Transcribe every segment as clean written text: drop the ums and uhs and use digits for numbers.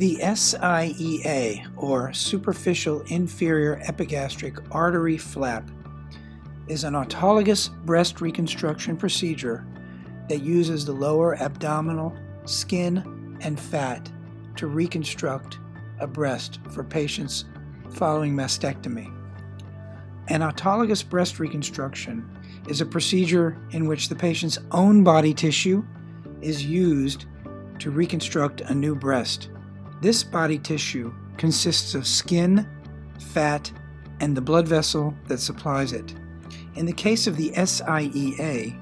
The SIEA, or superficial inferior epigastric artery flap, is an autologous breast reconstruction procedure that uses the lower abdominal skin and fat to reconstruct a breast for patients following mastectomy. An autologous breast reconstruction is a procedure in which the patient's own body tissue is used to reconstruct a new breast. This body tissue consists of skin, fat, and the blood vessel that supplies it. In the case of the SIEA,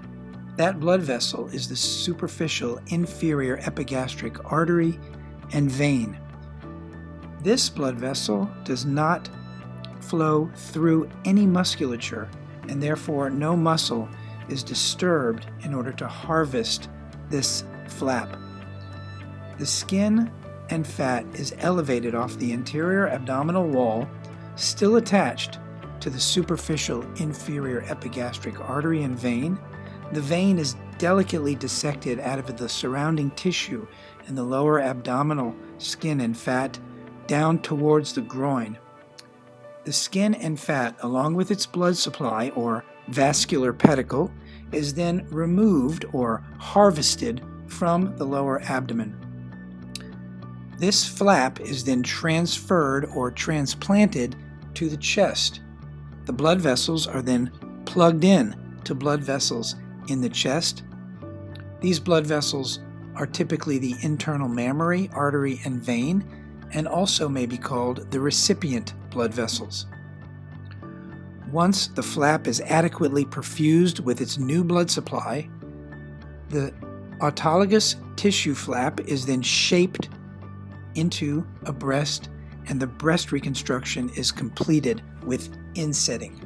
that blood vessel is the superficial inferior epigastric artery and vein. This blood vessel does not flow through any musculature, and therefore no muscle is disturbed in order to harvest this flap. The skin and fat is elevated off the interior abdominal wall, still attached to the superficial inferior epigastric artery and vein. The vein is delicately dissected out of the surrounding tissue in the lower abdominal skin and fat down towards the groin. The skin and fat, along with its blood supply or vascular pedicle, is then removed or harvested from the lower abdomen. This flap is then transferred or transplanted to the chest. The blood vessels are then plugged in to blood vessels in the chest. These blood vessels are typically the internal mammary, artery, and vein, and also may be called the recipient blood vessels. Once the flap is adequately perfused with its new blood supply, the autologous tissue flap is then shaped into a breast, and the breast reconstruction is completed with insetting.